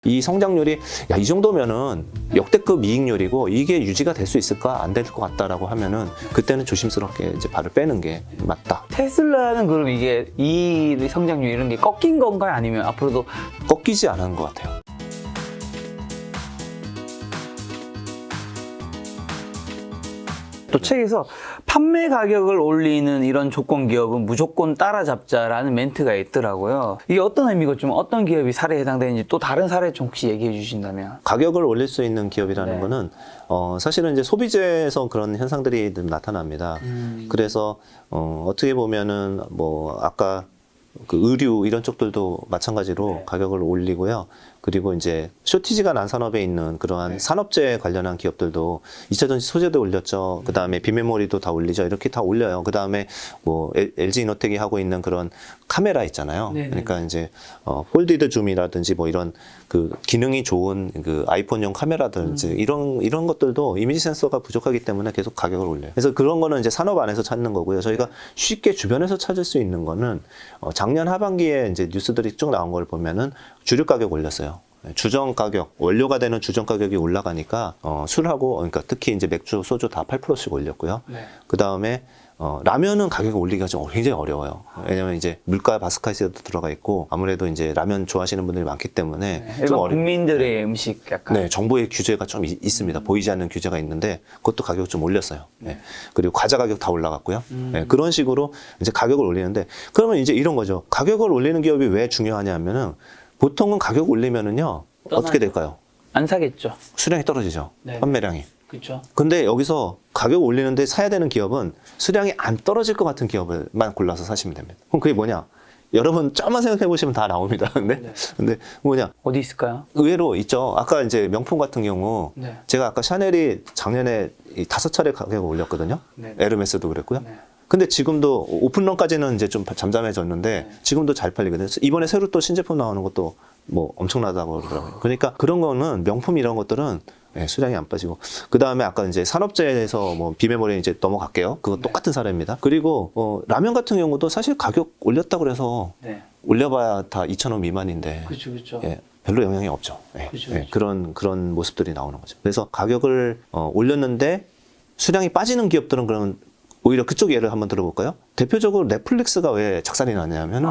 이 성장률이 야, 이 정도면은 역대급 이익률이고 이게 유지가 될 수 있을까? 안 될 것 같다라고 하면은 그때는 조심스럽게 이제 발을 빼는 게 맞다. 테슬라는 그럼 이게 이 성장률 이런 게 꺾인 건가요? 아니면 앞으로도 꺾이지 않은 것 같아요. 또 책에서 판매 가격을 올리는 이런 조건 기업은 무조건 따라잡자라는 멘트가 있더라고요. 이게 어떤 의미고 좀 어떤 기업이 사례에 해당되는지 또 다른 사례 좀 혹시 얘기해 주신다면. 가격을 올릴 수 있는 기업이라는 네. 거는 사실은 이제 소비재에서 그런 현상들이 좀 나타납니다. 그래서 어떻게 보면은 뭐 아까 그 의류 이런 쪽들도 마찬가지로 네. 가격을 올리고요. 그리고 이제 쇼티지가 난 산업에 있는 그러한 네. 산업재 관련한 기업들도 2차 전지 소재도 올렸죠. 그 다음에 비메모리도 다 올리죠. 이렇게 다 올려요. 그 다음에 뭐 LG 이노텍이 하고 있는 그런 카메라 있잖아요. 네네. 그러니까 이제 폴디드 줌이라든지 뭐 이런 그 기능이 좋은 그 아이폰용 카메라든지 이런 것들도 이미지 센서가 부족하기 때문에 계속 가격을 올려요. 그래서 그런 거는 이제 산업 안에서 찾는 거고요. 저희가 쉽게 주변에서 찾을 수 있는 거는 작년 하반기에 이제 뉴스들이 쭉 나온 걸 보면은 주류 가격 올렸어요. 주정 가격, 원료가 되는 주정 가격이 올라가니까 술하고 그러니까 특히 이제 맥주, 소주 다 8%씩 올렸고요. 네. 그 다음에 라면은 가격을 올리기가 좀 굉장히 어려워요. 왜냐면 이제 물가 바스카이스도 들어가 있고 아무래도 이제 라면 좋아하시는 분들이 많기 때문에 일반 좀 국민들의 음식 약간. 네, 정부의 규제가 좀 있습니다. 보이지 않는 규제가 있는데 그것도 가격 좀 올렸어요. 네. 그리고 과자 가격 다 올라갔고요. 네, 그런 식으로 이제 가격을 올리는데 그러면 이제 이런 거죠. 가격을 올리는 기업이 왜 중요하냐 하면은 보통은 가격 올리면은요 어떻게 될까요? 안 사겠죠. 수량이 떨어지죠. 네. 판매량이. 그렇죠. 근데 여기서 가격 올리는데 사야 되는 기업은 수량이 안 떨어질 것 같은 기업을만 골라서 사시면 됩니다. 그럼 그게 뭐냐? 여러분 좀만 생각해 보시면 다 나옵니다. 근데 뭐냐? 어디 있을까요? 의외로 있죠. 아까 이제 명품 같은 경우 네. 제가 아까 샤넬이 작년에 5차례 가격을 올렸거든요. 네. 에르메스도 그랬고요. 네. 근데 지금도 오픈런까지는 이제 좀 잠잠해졌는데 지금도 잘 팔리거든요. 이번에 새로 또 신제품 나오는 것도 뭐 엄청나다고 그러더라고요. 그러니까 그런 거는 명품 이런 것들은 수량이 안 빠지고 그 다음에 아까 이제 산업재에서 뭐 비메모리 이제 넘어갈게요. 그거 똑같은 사례입니다. 그리고 라면 같은 경우도 사실 가격 올렸다고 그래서 네. 올려봐야 다 2,000원 미만인데 그렇죠, 그렇죠. 별로 영향이 없죠. 그렇죠, 그런 모습들이 나오는 거죠. 그래서 가격을 올렸는데 수량이 빠지는 기업들은 그러면 오히려 그쪽 예를 한번 들어볼까요? 대표적으로 넷플릭스가 왜 작살이 났냐면은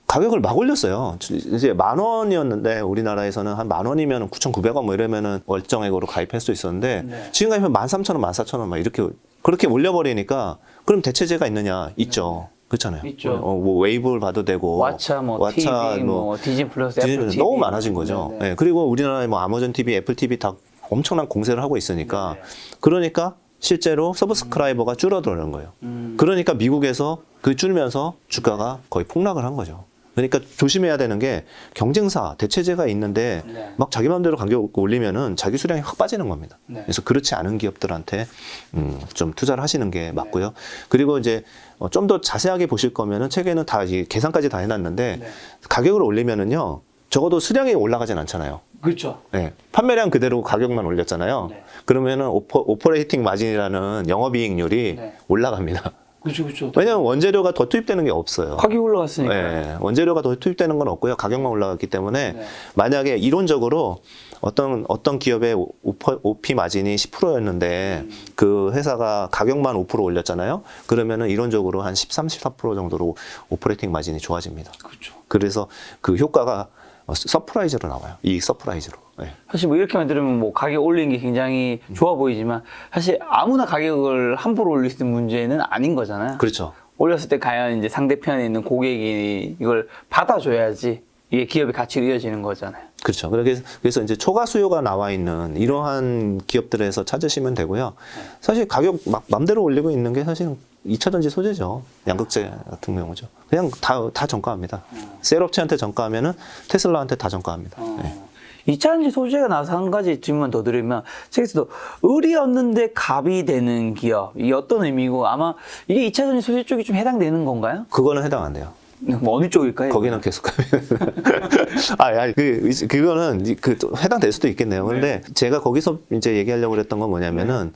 가격을 막 올렸어요. 이제 10,000원이었는데 우리나라에서는 한 10,000원이면 9,900원 뭐 이러면은 월정액으로 가입할 수 있었는데 네. 지금 가면 13,000원, 14,000원 막 이렇게 그렇게 올려버리니까 그럼 대체제가 있느냐? 있죠. 그렇잖아요. 있죠. 뭐 웨이브를 봐도 되고 왓챠, 뭐 TV, 뭐 디즈니 플러스, 애플 TV 너무 많아진 거죠. 네, 네. 네, 그리고 우리나라에 뭐 아마존 TV, 애플 TV 다 엄청난 공세를 하고 있으니까 네. 그러니까 실제로 서브스크라이버가 줄어드는 거예요. 그러니까 미국에서 그 줄면서 주가가 거의 폭락을 한 거죠. 그러니까 조심해야 되는 게 경쟁사, 대체제가 있는데 네. 막 자기 마음대로 가격 올리면은 자기 수량이 확 빠지는 겁니다. 네. 그래서 그렇지 않은 기업들한테 좀 투자를 하시는 게 맞고요. 그리고 이제 좀 더 자세하게 보실 거면은 책에는 다 이제 계산까지 다 해놨는데 네. 가격을 올리면은요 적어도 수량이 올라가진 않잖아요. 그렇죠. 네. 판매량 그대로 가격만 올렸잖아요. 네. 그러면은 오퍼레이팅 마진이라는 영업이익률이 네. 올라갑니다. 그렇죠, 그렇죠. 왜냐면 원재료가 더 투입되는 게 없어요. 가격이 올라갔으니까. 네, 원재료가 더 투입되는 건 없고요. 가격만 올라갔기 때문에 네. 만약에 이론적으로 어떤 기업의 OP 마진이 10%였는데 그 회사가 가격만 5% 올렸잖아요. 그러면은 이론적으로 한 13, 14% 정도로 오퍼레이팅 마진이 좋아집니다. 그렇죠. 그래서 그 효과가 서프라이즈로 나와요. 이익 서프라이즈로. 네. 사실 뭐 이렇게만 들으면 뭐 가격 올리는 게 굉장히 좋아 보이지만 사실 아무나 가격을 함부로 올릴 수 있는 문제는 아닌 거잖아요. 그렇죠. 올렸을 때 과연 이제 상대편에 있는 고객이 이걸 받아줘야지 이게 기업의 가치로 이어지는 거잖아요. 그렇죠. 그래서 이제 초과 수요가 나와 있는 이러한 기업들에서 찾으시면 되고요. 사실 가격 막 맘대로 올리고 있는 게 사실은 2차 전지 소재죠. 양극재 같은 경우죠. 그냥 다 정가합니다. 셀업체한테 정가하면은 테슬라한테 다 정가합니다. 네. 2차 전지 소재가 나와서 한 가지 질문만 더 드리면 책에서도 을이 없는데 갑이 되는 기업 이게 어떤 의미고 아마 이게 2차 전지 소재 쪽이 좀 해당되는 건가요? 그거는 해당 안 돼요. 뭐 어느 쪽일까요? 거기는 계속 가면 그거는 해당될 수도 있겠네요. 근데 제가 거기서 이제 얘기하려고 그랬던 건 뭐냐면은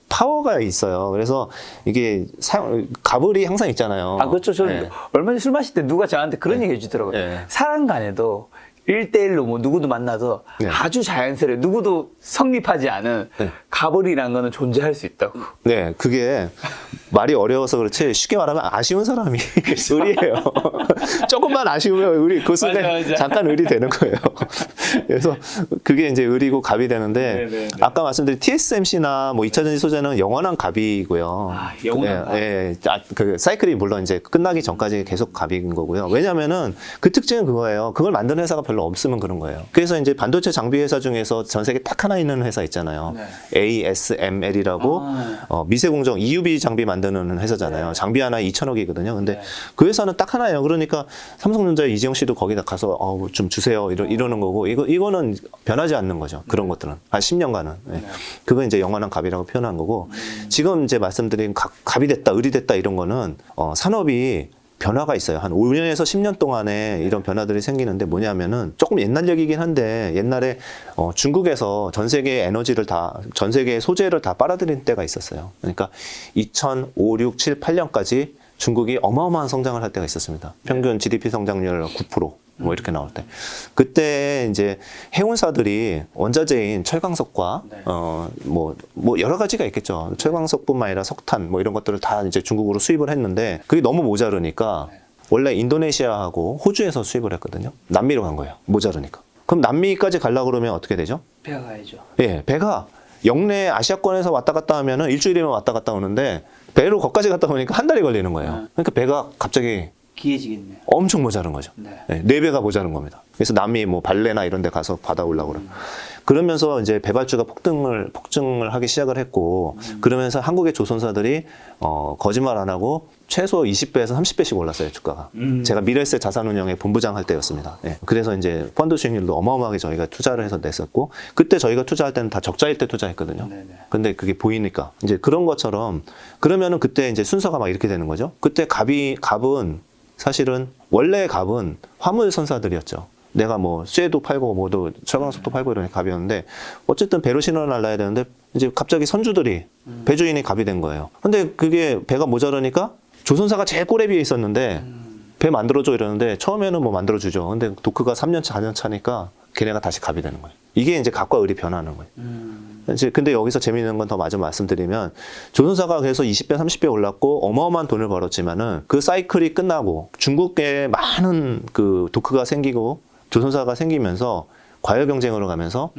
파워가 있어요. 그래서 이게 갑을이 항상 있잖아요. 아 그렇죠. 저 네. 얼마 전에 술 마실 때 누가 저한테 그런 얘기 해주더라고요. 네. 사람 간에도 1대1로 뭐 누구도 만나서 네. 아주 자연스레 누구도 성립하지 않은 네. 갑을이라는 거는 존재할 수 있다고. 네, 그게 말이 어려워서 그렇지 쉽게 말하면 아쉬운 사람이 의리예요. 조금만 아쉬우면 의리, 그 순간 맞아. 잠깐 의리 되는 거예요. 그래서 그게 이제 의리고 갑이 되는데 네네네. 아까 말씀드린 TSMC나 뭐 2차전지 소재는 영원한 갑이고요. 아, 영원한 갑. 예, 그 사이클이 물론 이제 끝나기 전까지 계속 갑인 거고요. 왜냐면은 그 특징은 그거예요. 그걸 만드는 회사가 별로 없으면 그런 거예요. 그래서 이제 반도체 장비 회사 중에서 전 세계 딱 하나 있는 회사 있잖아요. 네. ASML이라고 미세 공정 EUV 장비 만드는 회사잖아요. 장비 하나에 2천억이거든요. 근데 네. 그 회사는 딱 하나예요. 그러니까 삼성전자의 이재용 씨도 거기다 가서 좀 주세요 이러는 거고 이거는 변하지 않는 거죠. 그런 것들은 한 10년간은. 예. 그거 이제 영원한 갑이라고 표현한 거고 지금 이제 말씀드린 갑이 됐다, 의리 됐다 이런 거는 산업이 변화가 있어요. 한 5년에서 10년 동안에 이런 변화들이 생기는데 뭐냐면은 조금 옛날 얘기긴 한데 옛날에 중국에서 전 세계의 에너지를 전 세계의 소재를 다 빨아들인 때가 있었어요. 그러니까 2005, 6, 7, 8년까지 중국이 어마어마한 성장을 할 때가 있었습니다. 평균 GDP 성장률 9%. 뭐 이렇게 나올 때 그때 이제 해운사들이 원자재인 철광석과 네. 뭐 여러 가지가 있겠죠. 철광석뿐만 아니라 석탄 뭐 이런 것들을 다 이제 중국으로 수입을 했는데 그게 너무 모자르니까 원래 인도네시아하고 호주에서 수입을 했거든요. 남미로 간 거예요. 모자르니까. 그럼 남미까지 가려고 그러면 어떻게 되죠? 배가 가야죠. 예, 배가 영내 아시아권에서 왔다 갔다 하면은 일주일이면 왔다 갔다 오는데 배로 거기까지 갔다 오니까 한 달이 걸리는 거예요. 그러니까 배가 갑자기 기해지겠네요. 엄청 모자른 거죠. 네. 네 배가 모자른 겁니다. 그래서 남미 뭐 발레나 이런 데 가서 받아오려고 그래요. 그러면서 이제 배발주가 폭증을 하기 시작을 했고 그러면서 한국의 조선사들이 거짓말 안 하고 최소 20배에서 30배씩 올랐어요, 주가가. 제가 미래에셋 자산운용의 본부장 할 때였습니다. 예. 그래서 이제 펀드 수익률도 어마어마하게 저희가 투자를 해서 냈었고 그때 저희가 투자할 때는 다 적자일 때 투자했거든요. 네네. 근데 그게 보이니까 이제 그런 것처럼 그러면은 그때 이제 순서가 막 이렇게 되는 거죠. 그때 갑은 사실은 원래 갑은 화물 선사들이었죠. 내가 뭐 쇠도 팔고 뭐도 철광석도 팔고 이런 갑이었는데 어쨌든 배로 신호를 날라야 되는데 이제 갑자기 선주들이 배주인이 갑이 된 거예요. 근데 그게 배가 모자라니까 조선사가 제일 꼬레비에 있었는데 배 만들어줘 이러는데 처음에는 뭐 만들어주죠. 근데 도크가 3년 차, 4년 차니까 걔네가 다시 갑이 되는 거예요. 이게 이제 갑과 을이 변하는 거예요. 이제 근데 여기서 재미있는 건 더 마저 말씀드리면 조선사가 그래서 20배, 30배 올랐고 어마어마한 돈을 벌었지만은 그 사이클이 끝나고 중국에 많은 그 도크가 생기고 조선사가 생기면서 과열 경쟁으로 가면서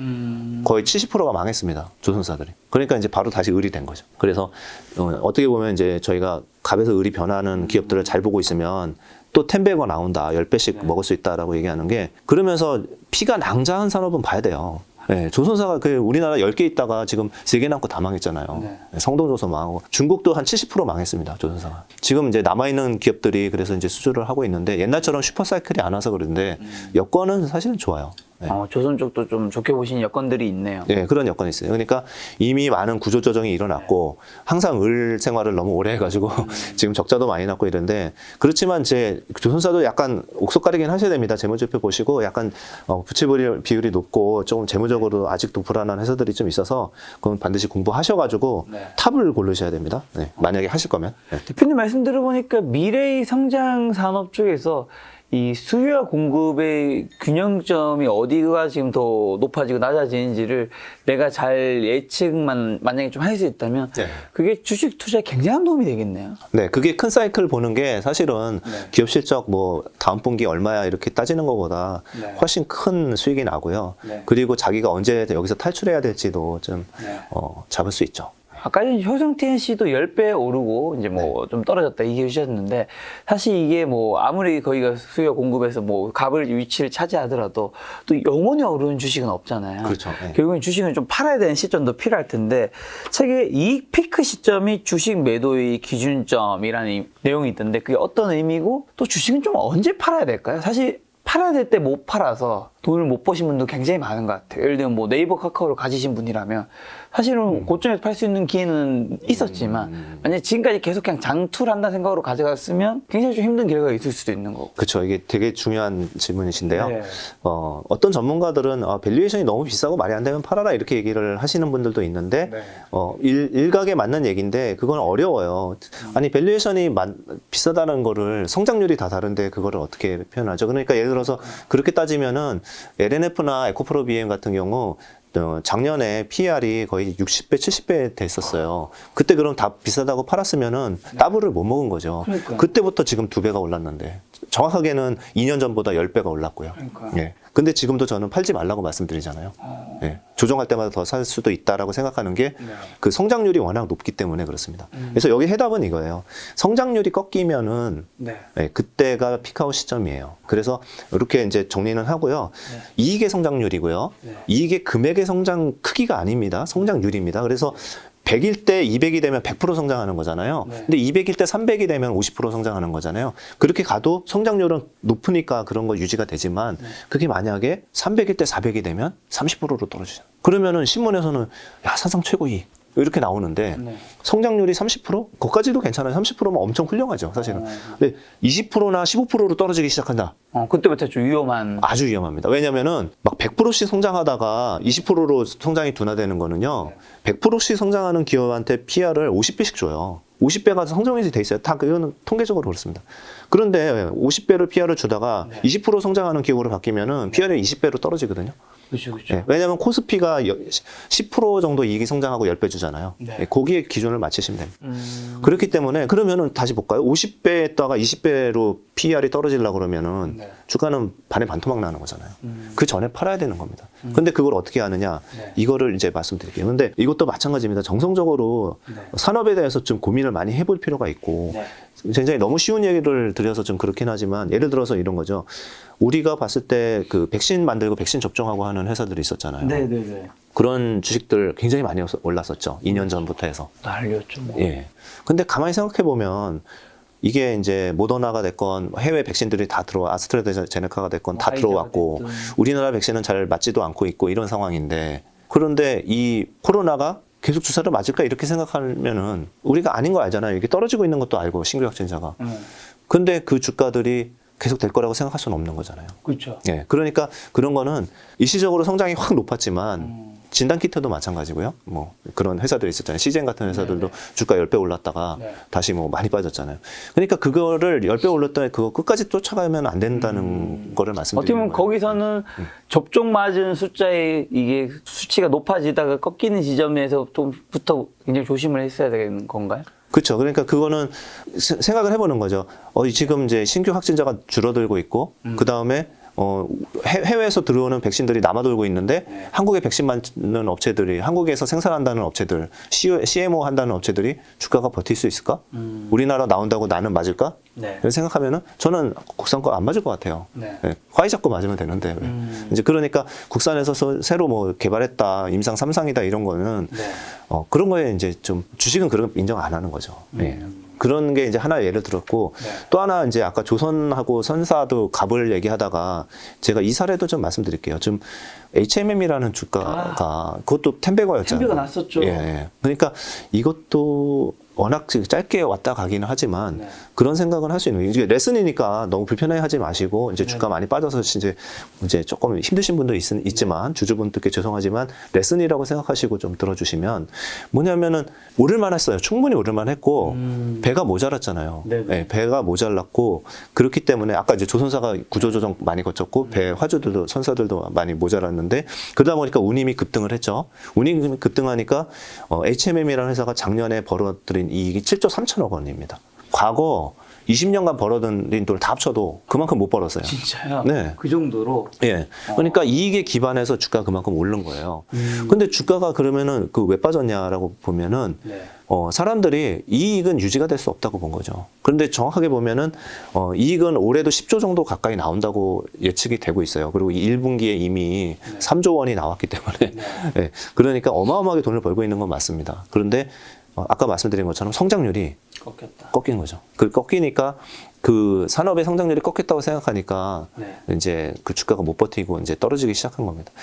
거의 70%가 망했습니다. 조선사들이. 그러니까 이제 바로 다시 을이 된 거죠. 그래서 어떻게 보면 이제 저희가 갑에서 을이 변하는 기업들을 잘 보고 있으면 또 10배가 나온다, 10배씩 먹을 수 있다라고 얘기하는 게 그러면서 피가 낭자한 산업은 봐야 돼요. 네, 조선사가 그 우리나라 10개 있다가 지금 3개 남고 다 망했잖아요. 네. 성동조선 망하고 중국도 한 70% 망했습니다. 조선사가. 지금 이제 남아있는 기업들이 그래서 이제 수주를 하고 있는데 옛날처럼 슈퍼사이클이 안 와서 그런데 여건은 사실은 좋아요. 네. 조선 쪽도 좀 좋게 보시는 여건들이 있네요. 네, 그런 여건이 있어요. 그러니까 이미 많은 구조 조정이 일어났고 항상 을 생활을 너무 오래 해가지고 지금 적자도 많이 났고 이런데 그렇지만 이제 조선사도 약간 옥석가리긴 하셔야 됩니다. 재무제표 보시고 약간 부채 비율이 높고 조금 재무적으로 아직도 불안한 회사들이 좀 있어서 그건 반드시 공부하셔가지고 네. 탑을 고르셔야 됩니다. 네, 만약에 하실 거면. 네. 대표님 말씀 들어보니까 미래의 성장 산업 쪽에서 이 수요와 공급의 균형점이 어디가 지금 더 높아지고 낮아지는지를 내가 잘 예측만 만약에 좀 할 수 있다면 네. 그게 주식 투자에 굉장한 도움이 되겠네요. 네, 그게 큰 사이클 보는 게 사실은 네. 기업 실적 뭐 다음 분기 얼마야 이렇게 따지는 것보다 네. 훨씬 큰 수익이 나고요. 네. 그리고 자기가 언제 여기서 탈출해야 될지도 좀 네. 잡을 수 있죠. 아까 전에 효성 TNC도 10배 오르고 이제 뭐 좀 떨어졌다 얘기해 주셨는데 사실 이게 뭐 아무리 거기가 수요 공급에서 뭐 갑을 위치를 차지하더라도 또 영원히 오르는 주식은 없잖아요. 그렇죠. 네. 결국엔 주식은 좀 팔아야 되는 시점도 필요할 텐데 책에 이익 피크 시점이 주식 매도의 기준점이라는 내용이 있던데 그게 어떤 의미고 또 주식은 좀 언제 팔아야 될까요? 사실 팔아야 될 때 못 팔아서 돈을 못 버신 분도 굉장히 많은 것 같아요. 예를 들면 뭐 네이버 카카오를 가지신 분이라면 사실은 고점에서 팔 수 있는 기회는 있었지만 만약에 지금까지 계속 그냥 장투를 한다는 생각으로 가져갔으면 굉장히 좀 힘든 결과가 있을 수도 있는 거고. 그렇죠. 이게 되게 중요한 질문이신데요. 네. 어떤 전문가들은 밸류에이션이 너무 비싸고 말이 안 되면 팔아라 이렇게 얘기를 하시는 분들도 있는데 네. 일각에 맞는 얘기인데 그건 어려워요. 아니 밸류에이션이 비싸다는 거를 성장률이 다 다른데 그거를 어떻게 표현하죠? 그러니까 예를 들어서 그렇게 따지면은 LNF나 에코프로 BM 같은 경우 작년에 PER이 거의 60배, 70배 됐었어요. 그때 그럼 다 비싸다고 팔았으면은 더블을 못 먹은 거죠. 그러니까요. 그때부터 지금 2배가 올랐는데 정확하게는 2년 전보다 10배가 올랐고요. 그러니까요. 예. 근데 지금도 저는 팔지 말라고 말씀드리잖아요. 예. 조정할 때마다 더 살 수도 있다라고 생각하는 게 그 성장률이 워낙 높기 때문에 그렇습니다. 그래서 여기 해답은 이거예요. 성장률이 꺾이면은 예, 그때가 피크아웃 시점이에요. 그래서 이렇게 이제 정리는 하고요. 이익의 성장률이고요. 이익의 금액의 성장 크기가 아닙니다. 성장률입니다. 그래서 100일 때 200이 되면 100% 성장하는 거잖아요. 근데 200일 때 300이 되면 50% 성장하는 거잖아요. 그렇게 가도 성장률은 높으니까 그런 거 유지가 되지만 그게 만약에 300일 때 400이 되면 30%로 떨어지죠. 그러면은 신문에서는 야, 사상 최고 이익 이렇게 나오는데 성장률이 30%? 그것까지도 괜찮아요. 30%면 엄청 훌륭하죠, 사실은. 근데 20%나 15%로 떨어지기 시작한다. 그때부터 좀 위험한. 아주 위험합니다. 왜냐면은 막 100%씩 성장하다가 20%로 성장이 둔화되는 거는요. 100%씩 성장하는 기업한테 PR을 50배씩 줘요. 50배가 성장이 돼 있어요. 다 그거는 통계적으로 그렇습니다. 그런데 50배를 PR을 주다가 20% 성장하는 기업으로 바뀌면은 PR이 20배로 떨어지거든요. 그렇죠, 그렇죠. 예, 왜냐하면 코스피가 10% 정도 이익이 성장하고 10배 주잖아요. 예, 거기에 기준을 맞추시면 됩니다. 그렇기 때문에 그러면은 다시 볼까요? 50배에다가 20배로 PER이 떨어지려고 그러면은 주가는 반에 반토막 나는 거잖아요. 그 전에 팔아야 되는 겁니다. 근데 그걸 어떻게 하느냐? 이거를 이제 말씀드릴게요. 근데 이것도 마찬가지입니다. 정성적으로 산업에 대해서 좀 고민을 많이 해볼 필요가 있고 굉장히 너무 쉬운 얘기를 드려서 좀 그렇긴 하지만 예를 들어서 이런 거죠. 우리가 봤을 때 그 백신 만들고 백신 접종하고 하는 회사들이 있었잖아요. 네네네. 그런 주식들 굉장히 많이 올랐었죠. 2년 전부터 해서. 난리였죠. 뭐. 예. 근데 가만히 생각해 보면 이게 이제 모더나가 됐건 해외 백신들이 다 들어와 아스트라제네카가 됐건 다 화이자가 들어왔고 됐든. 우리나라 백신은 잘 맞지도 않고 있고 이런 상황인데 그런데 이 코로나가 계속 주사를 맞을까 이렇게 생각하면은 우리가 아닌 거 알잖아요. 이게 떨어지고 있는 것도 알고 신규 확진자가. 근데 그 주가들이 계속 될 거라고 생각할 수는 없는 거잖아요. 그렇죠. 예. 그러니까 그런 거는 일시적으로 성장이 확 높았지만 진단키트도 마찬가지고요. 뭐 그런 회사들이 있었잖아요. CGN 같은 회사들도 주가 10배 올랐다가 다시 뭐 많이 빠졌잖아요. 그러니까 그거를 10배 올랐더니 그거 끝까지 쫓아가면 안 된다는 거를 어떻게 말씀드리는 보면 거예요. 거기서는 접종 맞은 숫자에 이게 수치가 높아지다가 꺾이는 지점에서 좀부터 굉장히 조심을 했어야 되는 건가요? 그렇죠. 그러니까 그거는 생각을 해보는 거죠. 지금 이제 신규 확진자가 줄어들고 있고, 그 다음에 해외에서 들어오는 백신들이 남아돌고 있는데 한국에 백신 만드는 업체들이 한국에서 생산한다는 업체들, CMO 한다는 업체들이 주가가 버틸 수 있을까? 우리나라 나온다고 나는 맞을까? 이렇게 생각하면은 저는 국산 거 안 맞을 것 같아요. 예, 화이자 거 맞으면 되는데 왜. 이제 그러니까 국산에서 새로 뭐 개발했다, 임상 3상이다 이런 거는 그런 거에 이제 좀 주식은 그런 거 인정 안 하는 거죠. 예. 그런 게 이제 하나 예를 들었고 또 하나 이제 아까 조선하고 선사도 갑을 얘기하다가 제가 이 사례도 좀 말씀드릴게요. 좀 HMM이라는 주가가 그것도 10배가였잖아요. 10배가 났었죠. 예. 그러니까 이것도 워낙 짧게 왔다 가기는 하지만 그런 생각은 할 수 있는 거예요. 이게 레슨이니까 너무 불편해하지 마시고 이제 주가 많이 빠져서 이제 조금 힘드신 분도 있지만 주주분들께 죄송하지만 레슨이라고 생각하시고 좀 들어주시면 뭐냐면은 오를만 했어요. 충분히 오를만 했고 배가 모자랐잖아요. 네, 배가 모자랐고 그렇기 때문에 아까 이제 조선사가 구조조정 많이 거쳤고 배 화주들도 선사들도 많이 모자랐는데 그러다 보니까 운임이 급등을 했죠. 운임이 급등하니까 HMM이라는 회사가 작년에 벌어들인 이익이 7조 3천억 원입니다. 과거 20년간 벌어들인 돈을 다 합쳐도 그만큼 못 벌었어요. 진짜요? 네. 그 정도로? 예. 그러니까 이익에 기반해서 주가가 그만큼 오른 거예요. 근데 주가가 그러면은 그 왜 빠졌냐라고 보면은 사람들이 이익은 유지가 될 수 없다고 본 거죠. 그런데 정확하게 보면은 이익은 올해도 10조 정도 가까이 나온다고 예측이 되고 있어요. 그리고 1분기에 이미 3조 원이 나왔기 때문에 예. 그러니까 어마어마하게 돈을 벌고 있는 건 맞습니다. 그런데 아까 말씀드린 것처럼 성장률이 꺾인 거죠. 그 꺾이니까 그 산업의 성장률이 꺾였다고 생각하니까 이제 그 주가가 못 버티고 이제 떨어지기 시작한 겁니다.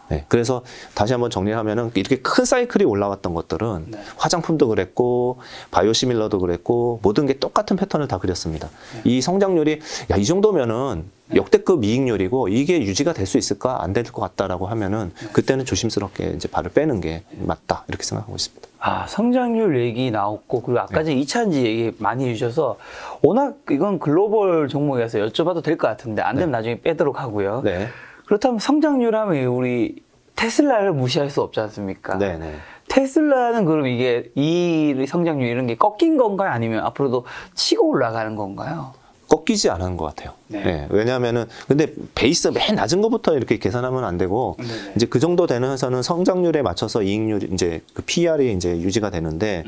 네, 그래서 다시 한번 정리하면은 이렇게 큰 사이클이 올라왔던 것들은 화장품도 그랬고 바이오시밀러도 그랬고 모든 게 똑같은 패턴을 다 그렸습니다. 이 성장률이 야, 이 정도면은 역대급 이익률이고 이게 유지가 될 수 있을까 안 될 것 같다라고 하면은 그때는 조심스럽게 이제 발을 빼는 게 맞다 이렇게 생각하고 있습니다. 아, 성장률 얘기 나왔고, 그리고 아까 전에 2차전지 얘기 많이 해주셔서, 워낙 이건 글로벌 종목이라서 여쭤봐도 될 것 같은데, 안 되면 나중에 빼도록 하고요. 네. 그렇다면 성장률 하면 우리 테슬라를 무시할 수 없지 않습니까? 네네. 테슬라는 그럼 이게 이 성장률 이런 게 꺾인 건가요? 아니면 앞으로도 치고 올라가는 건가요? 꺾이지 않은 것 같아요. 네. 네. 왜냐하면은 근데 베이스 맨 낮은 것부터 이렇게 계산하면 안 되고 네네. 이제 그 정도 되는 회사는 성장률에 맞춰서 이익률 이제 그 PER이 이제 유지가 되는데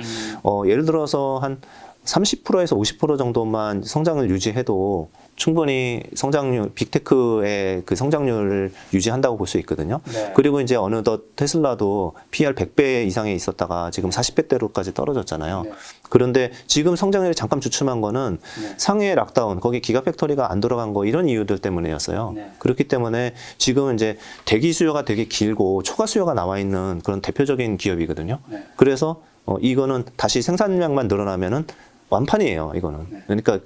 예를 들어서 한 30%에서 50% 정도만 성장을 유지해도 충분히 성장률, 빅테크의 그 성장률을 유지한다고 볼 수 있거든요. 네. 그리고 이제 어느덧 테슬라도 PR 100배 이상에 있었다가 지금 40배대로까지 떨어졌잖아요. 네. 그런데 지금 성장률이 잠깐 주춤한 거는 네. 상해 락다운, 거기 기가팩토리가 안 들어간 거 이런 이유들 때문이었어요. 네. 그렇기 때문에 지금 이제 대기 수요가 되게 길고 초과 수요가 나와 있는 그런 대표적인 기업이거든요. 네. 그래서 이거는 다시 생산량만 늘어나면은 완판이에요, 이거는. 네. 그러니까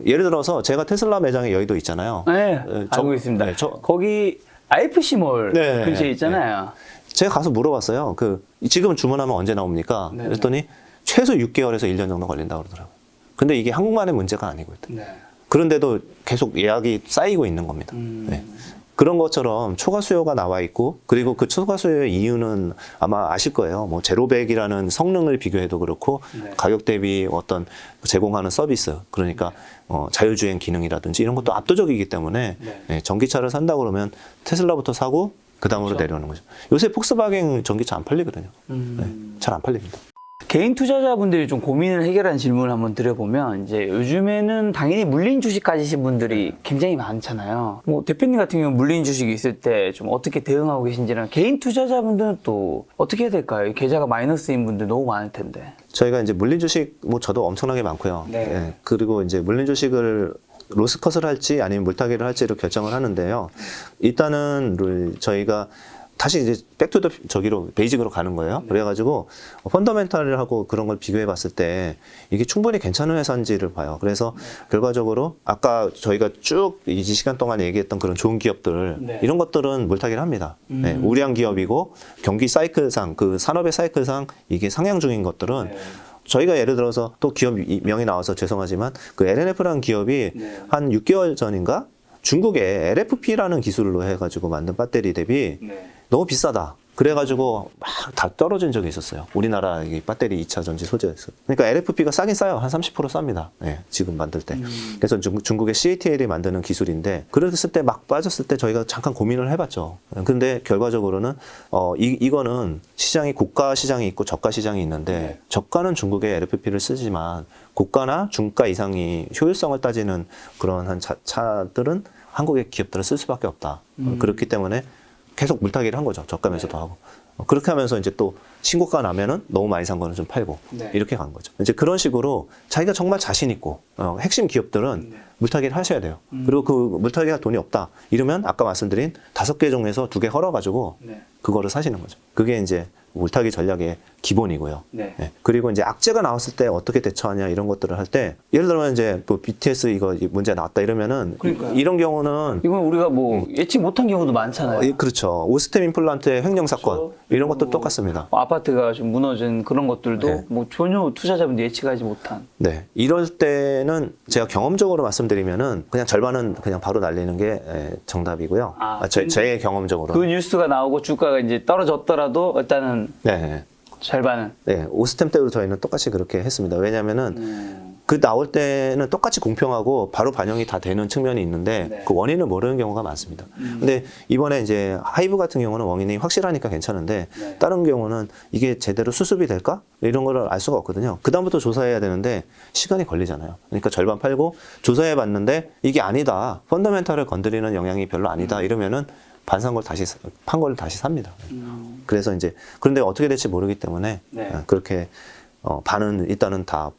예를 들어서 제가 테슬라 매장에 여의도 있잖아요. 네, 저- 알고 있습니다. 네, 거기 IFC몰 네, 근처에 네, 있잖아요. 제가 가서 물어봤어요. 지금 주문하면 언제 나옵니까? 네, 그랬더니 최소 6개월에서 1년 정도 걸린다고 그러더라고요. 근데 이게 한국만의 문제가 아니고. 네. 그런데도 계속 예약이 쌓이고 있는 겁니다. 네. 그런 것처럼 초과 수요가 나와 있고, 그리고 그 초과 수요의 이유는 아마 아실 거예요. 뭐 제로백이라는 성능을 비교해도 그렇고, 네. 가격 대비 어떤 제공하는 서비스, 그러니까 자율주행 기능이라든지 이런 것도 압도적이기 때문에 네. 네, 전기차를 산다 그러면 테슬라부터 사고 그 다음으로 그렇죠. 내려오는 거죠. 요새 폭스바겐 전기차 안 팔리거든요. 네, 잘 안 팔립니다. 개인 투자자분들이 좀 고민을 해결하는 질문을 한번 드려보면, 이제 요즘에는 당연히 물린 주식 가지신 분들이 굉장히 많잖아요. 뭐 대표님 같은 경우는 물린 주식이 있을 때 좀 어떻게 대응하고 계신지랑, 개인 투자자분들은 또 어떻게 해야 될까요? 계좌가 마이너스인 분들 너무 많을 텐데. 저희가 이제 물린 주식 뭐 저도 엄청나게 많고요. 네. 예, 그리고 이제 물린 주식을 로스컷을 할지 아니면 물타기를 할지를 결정을 하는데요. 일단은 저희가 다시 이제 백투더 저기로 베이직으로 가는 거예요. 그래가지고 펀더멘탈하고 그런 걸 비교해 봤을 때 이게 충분히 괜찮은 회사인지를 봐요. 그래서 결과적으로 아까 저희가 쭉 이 시간 동안 얘기했던 그런 좋은 기업들 네. 이런 것들은 물타기를 합니다. 네, 우량 기업이고 경기 사이클상 그 산업의 사이클상 이게 상향 중인 것들은 네. 저희가 예를 들어서 또 기업 명이 나와서 죄송하지만 그 LNF라는 기업이 네. 한 6개월 전인가 중국에 LFP라는 기술로 해가지고 만든 배터리 대비 네. 너무 비싸다. 그래가지고 막 다 떨어진 적이 있었어요. 우리나라 이 배터리 2차 전지 소재에서. 그러니까 LFP가 싸긴 싸요. 한 30% 쌉니다. 네, 지금 만들 때. 그래서 중국의 CATL이 만드는 기술인데 그랬을 때 막 빠졌을 때 저희가 잠깐 고민을 해봤죠. 근데 결과적으로는 이거는 시장이 고가 시장이 있고 저가 시장이 있는데 네. 저가는 중국의 LFP를 쓰지만 고가나 중가 이상이 효율성을 따지는 그런 한 차들은 한국의 기업들을 쓸 수밖에 없다. 그렇기 때문에 계속 물타기를 한 거죠. 저가면서도 하고. 그렇게 하면서 이제 또 신고가 나면은 너무 많이 산 거는 좀 팔고 네. 이렇게 간 거죠. 이제 그런 식으로 자기가 정말 자신 있고 핵심 기업들은 네. 물타기를 하셔야 돼요. 그리고 그 물타기가 돈이 없다. 이러면 아까 말씀드린 5개 중에서 2개 헐어가지고 네. 그거를 사시는 거죠. 그게 이제 물타기 전략의 기본이고요. 네. 예. 그리고 이제 악재가 나왔을 때 어떻게 대처하냐 이런 것들을 할 때 예를 들면 이제 뭐 BTS 이거 문제 나왔다 이러면은 그러니까요. 이런 경우는 이건 우리가 뭐 예측 못한 경우도 많잖아요. 그렇죠. 오스템 임플란트의 횡령 사건 그렇죠. 이런 것도 똑같습니다. 뭐 아파트가 좀 무너진 그런 것들도 네. 뭐 전혀 투자자분들이 예측하지 못한. 네. 이럴 때는 제가 경험적으로 말씀드리면은 그냥 절반은 그냥 바로 날리는 게 정답이고요. 아, 제 경험적으로. 그 뉴스가 나오고 주가가 이제 떨어졌더라도 일단은 네. 절반은. 네. 오스템 때도 저희는 똑같이 그렇게 했습니다. 왜냐면은 그 나올 때는 똑같이 공평하고 바로 반영이 다 되는 측면이 있는데 네. 그 원인을 모르는 경우가 많습니다. 근데 이번에 이제 하이브 같은 경우는 원인이 확실하니까 괜찮은데 네. 다른 경우는 이게 제대로 수습이 될까? 이런 거를 알 수가 없거든요. 그다음부터 조사해야 되는데 시간이 걸리잖아요. 그러니까 절반 팔고 조사해 봤는데 이게 아니다. 펀더멘탈을 건드리는 영향이 별로 아니다. 이러면은 판 걸 다시 삽니다. 그래서 이제 그런데 어떻게 될지 모르기 때문에 네. 그렇게 반은 일단은 다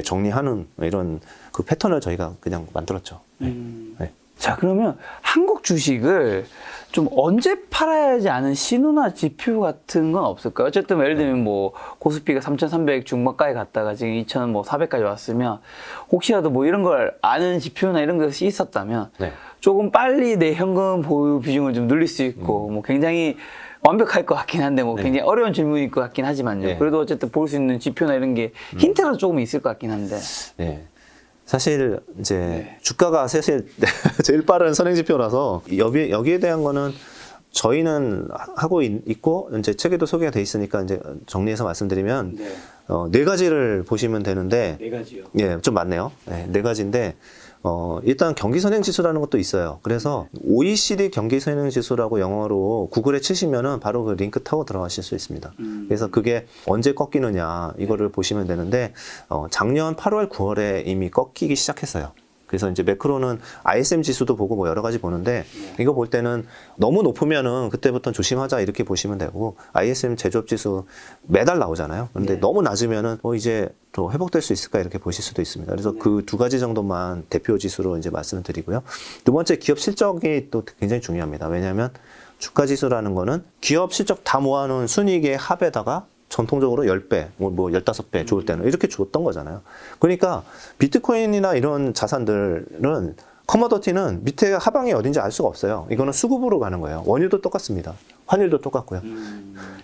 정리하는 이런 그 패턴을 저희가 그냥 만들었죠. 네. 네. 자, 그러면 한국 주식을 좀 언제 팔아야지 않은 신호나 지표 같은 건 없을까요? 어쨌든 예를 들면 뭐 코스피가 3,300 중반까지 갔다가 지금 2,400까지 왔으면 혹시라도 뭐 이런 걸 아는 지표나 이런 것이 있었다면 네. 조금 빨리 내 현금 보유 비중을 좀 늘릴 수 있고 뭐 굉장히 완벽할 것 같긴 한데 뭐 굉장히 어려운 질문일 것 같긴 하지만요. 네. 그래도 어쨌든 볼 수 있는 지표나 이런 게 힌트라도 조금 있을 것 같긴 한데. 네. 사실 이제 주가가 사실 제일 빠른 선행 지표라서 여기에 대한 거는 저희는 하고 있고 이제 책에도 소개가 돼 있으니까 이제 정리해서 말씀드리면 네 가지를 보시면 되는데 네 가지요. 예, 좀 많네요. 네 가지인데 일단 경기 선행 지수라는 것도 있어요. 그래서 OECD 경기 선행 지수라고 영어로 구글에 치시면은 바로 그 링크 타고 들어가실 수 있습니다. 그래서 그게 언제 꺾이느냐 이거를 보시면 되는데 작년 8월, 9월에 이미 꺾이기 시작했어요. 그래서 이제 매크로는 ISM 지수도 보고 뭐 여러 가지 보는데 이거 볼 때는 너무 높으면은 그때부터 조심하자 이렇게 보시면 되고 ISM 제조업 지수 매달 나오잖아요. 근데 너무 낮으면은 이제 또 회복될 수 있을까 이렇게 보실 수도 있습니다. 그래서 그 두 가지 정도만 대표 지수로 이제 말씀을 드리고요. 두 번째 기업 실적이 또 굉장히 중요합니다. 왜냐하면 주가 지수라는 거는 기업 실적 다 모아놓은 순이익의 합에다가 전통적으로 10배, 뭐 15배 좋을 때는 이렇게 줬던 거잖아요. 그러니까 비트코인이나 이런 자산들은 커머더티는 밑에 하방이 어딘지 알 수가 없어요. 이거는 수급으로 가는 거예요. 원유도 똑같습니다. 환율도 똑같고요.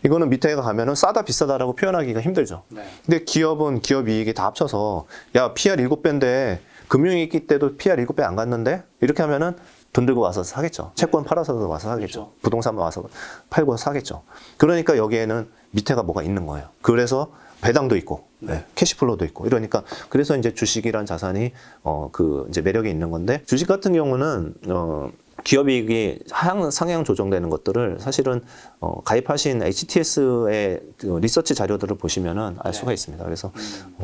이거는 밑에 가면은 싸다 비싸다라고 표현하기가 힘들죠. 근데 기업은 기업 이익이 다 합쳐서 야 PR 7배인데 금융위기 때도 PR 7배 안 갔는데 이렇게 하면은 돈 들고 와서 사겠죠. 채권 팔아서도 와서 사겠죠. 그렇죠. 부동산 와서 팔고 사겠죠. 그러니까 여기에는 밑에가 뭐가 있는 거예요. 그래서 배당도 있고, 캐시플로도 있고, 이러니까, 그래서 이제 주식이란 자산이, 이제 매력이 있는 건데, 주식 같은 경우는, 기업이익이 상향 조정되는 것들을 사실은, 가입하신 HTS의 리서치 자료들을 보시면은 알 수가 있습니다. 그래서,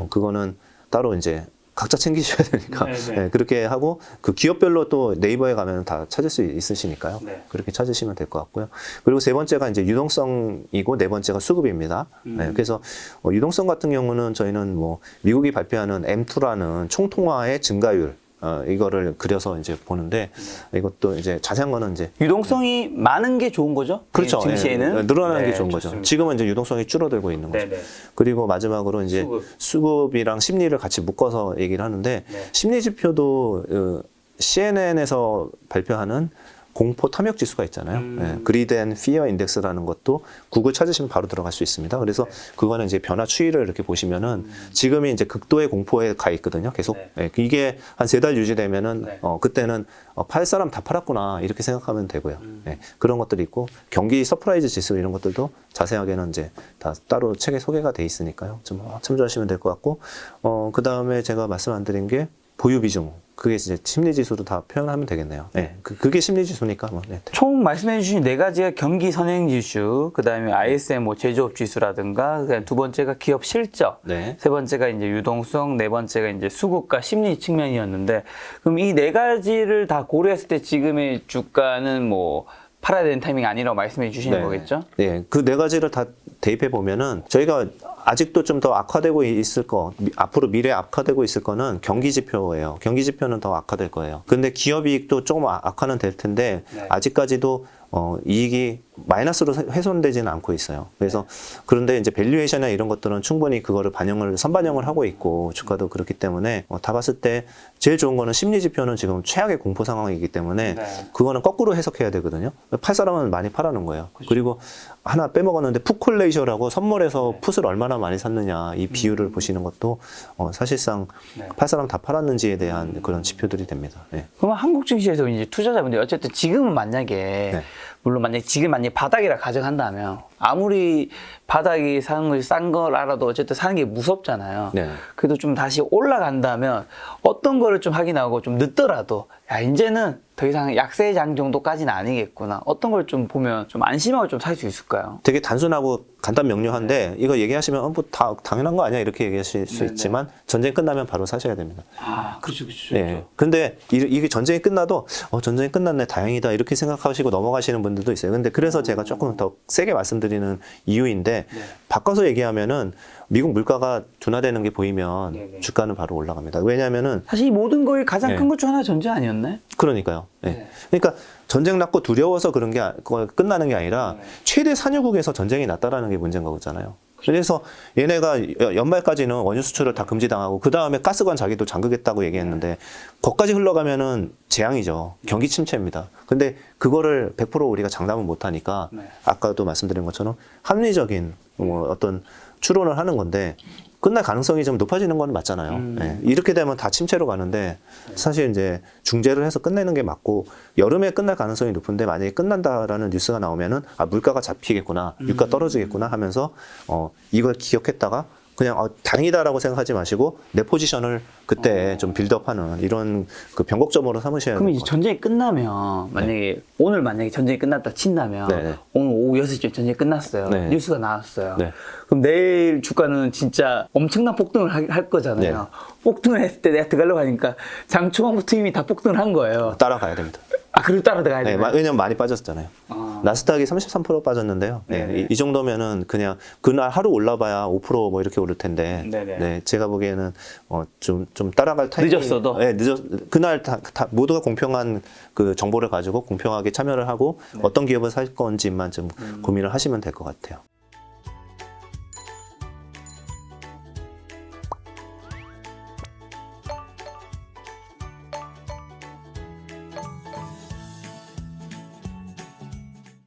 그거는 따로 이제, 각자 챙기셔야 되니까 네, 그렇게 하고 그 기업별로 또 네이버에 가면 다 찾을 수 있으시니까요. 그렇게 찾으시면 될 것 같고요. 그리고 세 번째가 이제 유동성이고 네 번째가 수급입니다. 네, 그래서 유동성 같은 경우는 저희는 뭐 미국이 발표하는 M2라는 총통화의 증가율 이거를 그려서 이제 보는데 이것도 이제 자세한 거는 이제 유동성이 많은 게 좋은 거죠? 그렇죠. 증시에는 늘어나는 게 좋은 거죠. 좋습니다. 지금은 이제 유동성이 줄어들고 있는 거죠. 그리고 마지막으로 이제 수급이랑 심리를 같이 묶어서 얘기를 하는데 심리 지표도 CNN에서 발표하는 공포 탐욕 지수가 있잖아요. 그리드 앤 피어 인덱스라는 것도 구글 찾으시면 바로 들어갈 수 있습니다. 그래서 그거는 이제 변화 추이를 이렇게 보시면은 지금이 이제 극도의 공포에 가 있거든요. 계속. 이게 한 3달 유지되면은 그때는 팔 사람 다 팔았구나 이렇게 생각하면 되고요. 그런 것들이 있고 경기 서프라이즈 지수 이런 것들도 자세하게는 이제 다 따로 책에 소개가 돼 있으니까요. 좀 참조하시면 될 것 같고 그 다음에 제가 말씀 안 드린 게 보유 비중. 그게 이제 심리지수로 다 표현하면 되겠네요. 네, 그게 심리지수니까. 뭐, 네. 총 말씀해주신 네 가지가 경기 선행지수, 그 다음에 ISM 뭐 제조업 지수라든가, 그다음에 두 번째가 기업 실적, 세 번째가 이제 유동성, 네 번째가 이제 수급과 심리 측면이었는데, 그럼 이 네 가지를 다 고려했을 때 지금의 주가는 뭐 팔아야 되는 타이밍이 아니라고 말씀해 주시는 거겠죠? 네, 그 네 가지를 다 대입해 보면은 저희가 아직도 좀 더 악화되고 있을 앞으로 미래에 악화되고 있을 거는 경기 지표예요. 경기 지표는 더 악화될 거예요. 근데 기업 이익도 조금 악화는 될 텐데 아직까지도 이익이 마이너스로 훼손되지는 않고 있어요. 그래서 그런데 이제 밸류에이션이나 이런 것들은 충분히 그거를 선반영을 하고 있고 주가도 그렇기 때문에 다 봤을 때 제일 좋은 거는 심리 지표는 지금 최악의 공포 상황이기 때문에 그거는 거꾸로 해석해야 되거든요. 팔 사람은 많이 팔아놓은 거예요. 그리고 하나 빼먹었는데 풋콜 레이셔라고 선물에서 풋을 얼마나 많이 샀느냐 이 비율을 보시는 것도 사실상 팔 사람 다 팔았는지에 대한 그런 지표들이 됩니다. 그러면 한국 증시에서 이제 투자자분들이 어쨌든 지금은 만약에 물론 지금 만약에 바닥이라 가정한다면 아무리 바닥이 싼 걸 알아도 어쨌든 사는 게 무섭잖아요. 그래도 좀 다시 올라간다면 어떤 거를 좀 확인하고 좀 늦더라도 야 이제는 더 이상 약세장 정도까지는 아니겠구나. 어떤 걸 좀 보면 좀 안심하고 좀 살 수 있을까요? 되게 단순하고 간단 명료한데 이거 얘기하시면 뭐 다 당연한 거 아니야 이렇게 얘기하실 수 있지만 전쟁 끝나면 바로 사셔야 됩니다. 그렇죠. 네. 근데 이게 전쟁이 끝나도 전쟁이 끝났네 다행이다 이렇게 생각하시고 넘어가시는 분들도 있어요. 근데 그래서 제가 조금 더 세게 말씀드리는 이유인데 바꿔서 얘기하면은 미국 물가가 둔화되는 게 보이면 주가는 바로 올라갑니다. 왜냐하면은 사실 이 모든 거의 가장 큰 것 중 하나 전제 아니었나요? 그러니까요. 그러니까 전쟁 났고 두려워서 그런 게 끝나는 게 아니라 최대 산유국에서 전쟁이 났다라는 게 문제인 거잖아요. 그래서 얘네가 연말까지는 원유 수출을 다 금지당하고 그 다음에 가스관 자기도 잠그겠다고 얘기했는데 거기까지 흘러가면은 재앙이죠. 경기 침체입니다. 근데 그거를 100% 우리가 장담을 못하니까 아까도 말씀드린 것처럼 합리적인 뭐 어떤 추론을 하는 건데 끝날 가능성이 좀 높아지는 건 맞잖아요. 예. 이렇게 되면 다 침체로 가는데 사실 이제 중재를 해서 끝내는 게 맞고 여름에 끝날 가능성이 높은데 만약에 끝난다라는 뉴스가 나오면은 아 물가가 잡히겠구나, 유가 떨어지겠구나 하면서 이걸 기억했다가 그냥 다행이다라고 생각하지 마시고 내 포지션을 그때 좀 빌드업하는 이런 그 변곡점으로 삼으셔야 그럼 돼요. 이제 전쟁이 끝나면 만약에 오늘 만약에 전쟁이 끝났다 친다면 네. 오늘 오후 6시쯤 전쟁이 끝났어요. 네. 뉴스가 나왔어요. 네. 그럼 내일 주가는 진짜 엄청난 폭등을 할 거잖아요. 네. 폭등을 했을 때 내가 들어가려고 하니까 장 초반부터 이미 다 폭등을 한 거예요. 따라가야 됩니다. 아, 그리고 따라 들어가야 네, 돼요. 왜냐면 많이 빠졌잖아요. 나스닥이 33% 빠졌는데요. 네, 이 정도면은 그냥 그날 하루 올라봐야 5% 뭐 이렇게 오를 텐데, 네네. 네, 제가 보기에는 좀 따라갈 타이밍 늦었어도? 네, 그날 다 모두가 공평한 그 정보를 가지고 공평하게 참여를 하고 어떤 기업을 살 건지만 좀 고민을 하시면 될 것 같아요.